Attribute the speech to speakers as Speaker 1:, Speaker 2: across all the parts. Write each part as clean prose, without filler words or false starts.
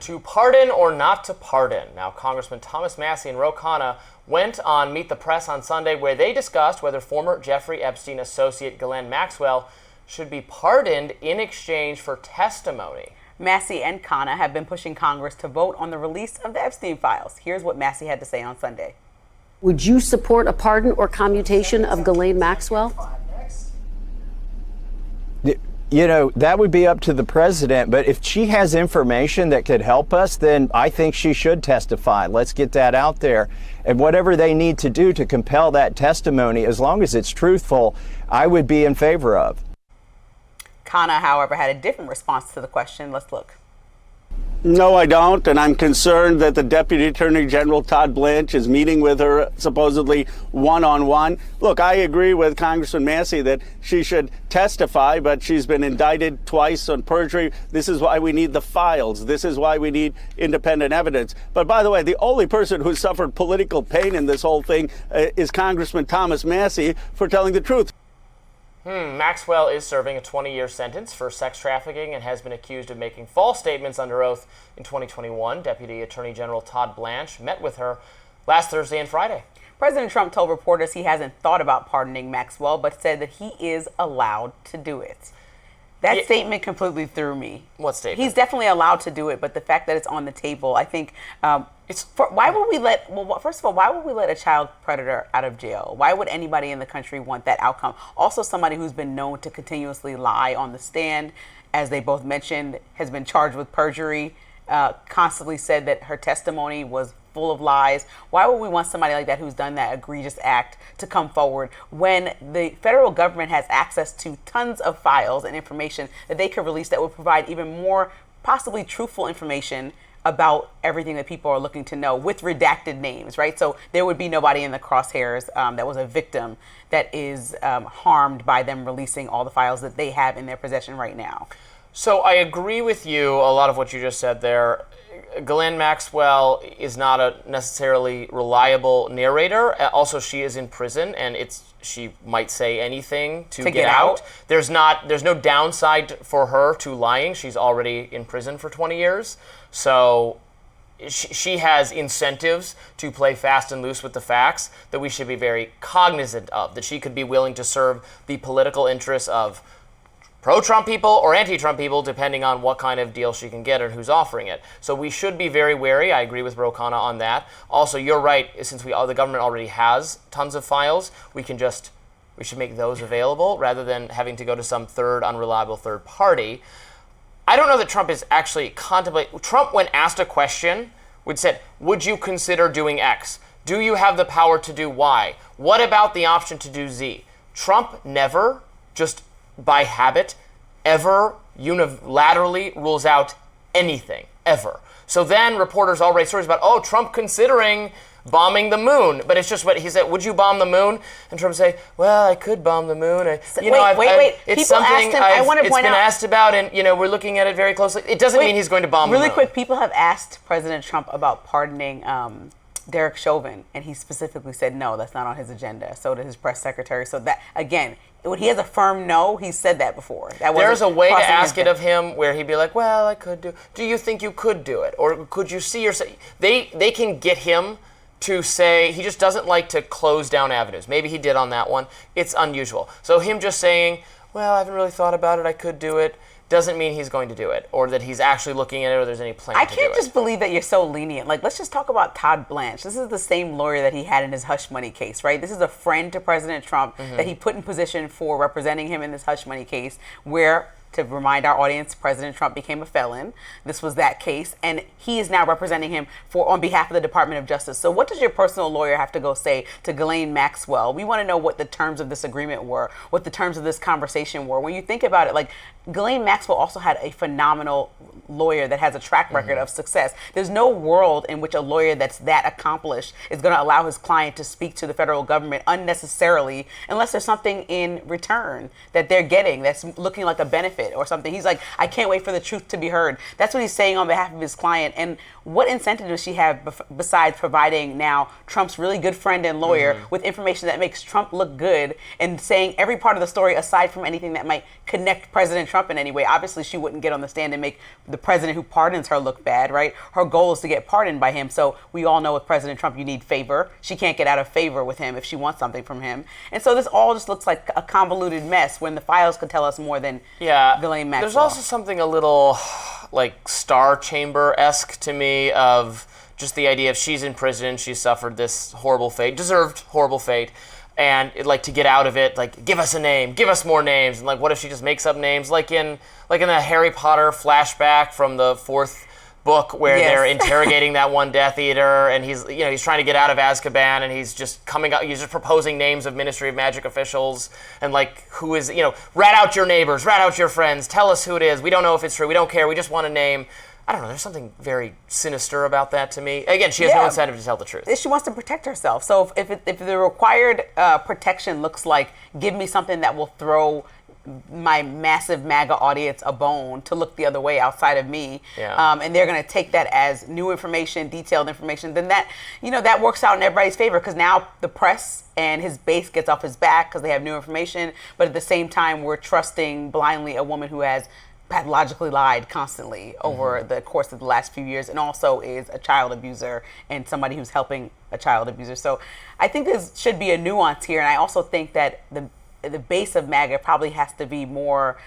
Speaker 1: To pardon or not to pardon. Now, Congressman Thomas Massie and Ro Khanna went on Meet the Press on Sunday, where they discussed whether former Jeffrey Epstein associate Ghislaine Maxwell should be pardoned in exchange for testimony.
Speaker 2: Massie and Khanna have been pushing Congress to vote on the release of the Epstein files. Here's what Massie had to say on Sunday.
Speaker 3: Would you support a pardon or commutation of Ghislaine Maxwell?
Speaker 4: You know, that would be up to the president. But if she has information that could help us, then I think she should testify. Let's get that out there. And whatever they need to do to compel that testimony, as long as it's truthful, I would be in favor of.
Speaker 2: Khanna, however, had a different response to the question. Let's look.
Speaker 5: No, I don't, and I'm concerned that the Deputy Attorney General, Todd Blanche, is meeting with her supposedly one-on-one. Look, I agree with Congressman Massie that she should testify, but she's been indicted twice on perjury. This is why we need the files. This is why we need independent evidence. But by the way, the only person who suffered political pain in this whole thing is Congressman Thomas Massie for telling the truth.
Speaker 1: Maxwell is serving a 20-year sentence for sex trafficking and has been accused of making false statements under oath in 2021. Deputy Attorney General Todd Blanche met with her last Thursday and Friday.
Speaker 2: President Trump told reporters he hasn't thought about pardoning Maxwell, but said that he is allowed to do it. That statement completely threw me.
Speaker 1: What statement?
Speaker 2: He's definitely allowed to do it, but the fact that it's on the table, I think, why would we let? Well, first of all, why would we let a child predator out of jail? Why would anybody in the country want that outcome? Also, somebody who's been known to continuously lie on the stand, as they both mentioned, has been charged with perjury, constantly said that her testimony was full of lies. Why would we want somebody like that who's done that egregious act to come forward when the federal government has access to tons of files and information that they could release that would provide even more possibly truthful information about everything that people are looking to know with redacted names, right? So there would be nobody in the crosshairs that was a victim that is harmed by them releasing all the files that they have in their possession right now.
Speaker 1: So I agree with you, a lot of what you just said there. Ghislaine Maxwell is not a necessarily reliable narrator. Also, she is in prison, and she might say anything to get out. There's no downside for her to lying. She's already in prison for 20 years. So she has incentives to play fast and loose with the facts that we should be very cognizant of, that she could be willing to serve the political interests of pro-Trump people or anti-Trump people, depending on what kind of deal she can get or who's offering it. So we should be very wary. I agree with Ro Khanna on that. Also, you're right. Since the government already has tons of files, we should make those available rather than having to go to some unreliable third party. I don't know that Trump is actually contemplating. Trump, when asked a question, said, "Would you consider doing X? Do you have the power to do Y? What about the option to do Z?" Trump never, just by habit, ever unilaterally rules out anything, ever. So then reporters all write stories about, Trump considering bombing the moon. But it's just what he said, would you bomb the moon? And Trump say, well, I could bomb the moon. It's
Speaker 2: People
Speaker 1: something
Speaker 2: it's
Speaker 1: been asked about, and we're looking at it very closely. It doesn't mean he's going to bomb the moon.
Speaker 2: Really quick, people have asked President Trump about pardoning Derek Chauvin, and he specifically said no, that's not on his agenda. So did his press secretary. So that, again, when he has a firm no, he's said that before.
Speaker 1: There's a way to ask it of him where he'd be like, well, I could do. Do you think you could do it? Or could you see yourself? They can get him to say, he just doesn't like to close down avenues. Maybe he did on that one. It's unusual. So him just saying, well, I haven't really thought about it, I could do it, doesn't mean he's going to do it, or that he's actually looking at it, or there's any plan to do it.
Speaker 2: I can't just believe that you're so lenient. Like, let's just talk about Todd Blanche. This is the same lawyer that he had in his hush money case, right? This is a friend to President Trump that he put in position for representing him in this hush money case, where, to remind our audience, President Trump became a felon. This was that case, and he is now representing him on behalf of the Department of Justice. So what does your personal lawyer have to go say to Ghislaine Maxwell? We want to know what the terms of this agreement were, what the terms of this conversation were. When you think about it, like, Ghislaine Maxwell also had a phenomenal lawyer that has a track record of success. There's no world in which a lawyer that's that accomplished is going to allow his client to speak to the federal government unnecessarily unless there's something in return that they're getting that's looking like a benefit benefit or something. He's like, I can't wait for the truth to be heard. That's what he's saying on behalf of his client. And what incentive does she have besides providing now Trump's really good friend and lawyer with information that makes Trump look good and saying every part of the story aside from anything that might connect President Trump in any way? Obviously, she wouldn't get on the stand and make the president who pardons her look bad, right? Her goal is to get pardoned by him. So we all know with President Trump, you need favor. She can't get out of favor with him if she wants something from him. And so this all just looks like a convoluted mess when the files could tell us more than Ghislaine Maxwell.
Speaker 1: There's also something a little like Star Chamber-esque to me of just the idea of she's in prison, she suffered this horrible fate, deserved horrible fate, and like to get out of it, like give us a name, give us more names, and like what if she just makes up names, like in the Harry Potter flashback from the 4th book where they're interrogating that one Death Eater, and he's trying to get out of Azkaban, and he's just proposing names of Ministry of Magic officials, and like who is, rat out your neighbors, rat out your friends, tell us who it is, we don't know if it's true, we don't care, we just want a name. I don't know, there's something very sinister about that to me. Again, she has no incentive to tell the truth.
Speaker 2: She wants to protect herself. So if the required protection looks like, give me something that will throw my massive MAGA audience a bone to look the other way outside of me, and they're going to take that as new information, detailed information, then that works out in everybody's favor, because now the press and his base gets off his back because they have new information, but at the same time we're trusting blindly a woman who has pathologically lied constantly over the course of the last few years, and also is a child abuser and somebody who's helping a child abuser. So I think there should be a nuance here, and I also think that the base of MAGA probably has to be more,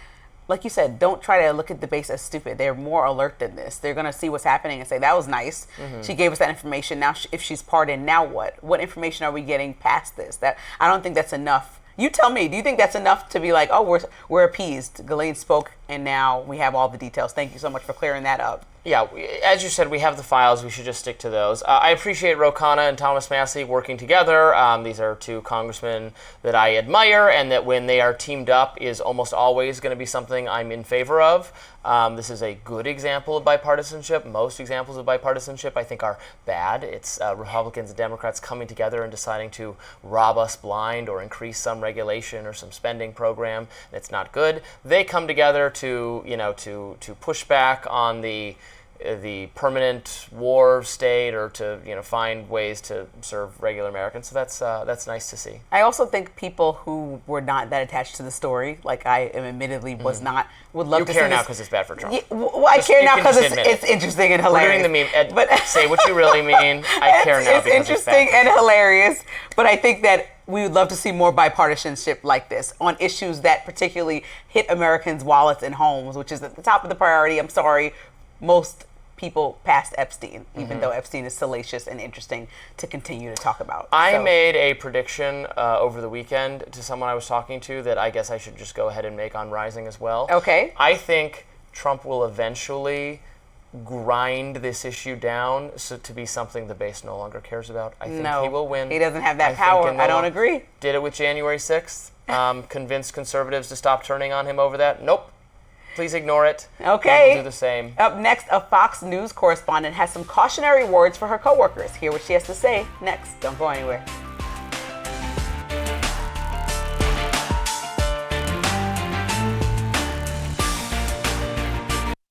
Speaker 2: like you said, don't try to look at the base as stupid. They're more alert than this. They're going to see what's happening and say, that was nice. She gave us that information. Now, if she's pardoned, now what? What information are we getting past this? I don't think that's enough. You tell me, do you think that's enough to be like, oh, we're appeased? Ghislaine spoke, and now we have all the details. Thank you so much for clearing that up.
Speaker 1: Yeah, as you said, we have the files. We should just stick to those. I appreciate Ro Khanna and Thomas Massie working together. These are two congressmen that I admire, and that when they are teamed up is almost always going to be something I'm in favor of. This is a good example of bipartisanship. Most examples of bipartisanship, I think, are bad. It's Republicans and Democrats coming together and deciding to rob us blind or increase some regulation or some spending program. It's not good. They come together to push back on the permanent war state, or to find ways to serve regular Americans. So that's nice to see.
Speaker 2: I also think people who were not that attached to the story, like I am admittedly was not, would love to see this.
Speaker 1: You care now because it's bad for Trump.
Speaker 2: Yeah, well, I care now because it's interesting and hilarious.
Speaker 1: We're doing the meme. But say what you really mean. I care now because it's
Speaker 2: interesting and hilarious. But I think that we would love to see more bipartisanship like this on issues that particularly hit Americans' wallets and homes, which is at the top of the priority. I'm sorry, most people past Epstein, even though Epstein is salacious and interesting to continue to talk about.
Speaker 1: I made a prediction over the weekend to someone I was talking to that I guess I should just go ahead and make on Rising as well.
Speaker 2: Okay.
Speaker 1: I think Trump will eventually grind this issue down to be something the base no longer cares about. I think he will win.
Speaker 2: He doesn't have that power. I don't agree.
Speaker 1: Did it with January 6th. Convinced conservatives to stop turning on him over that. Nope. Please ignore it.
Speaker 2: Okay.
Speaker 1: We'll do the same.
Speaker 2: Up next, a Fox News correspondent has some cautionary words for her coworkers. Hear what she has to say next. Don't go anywhere.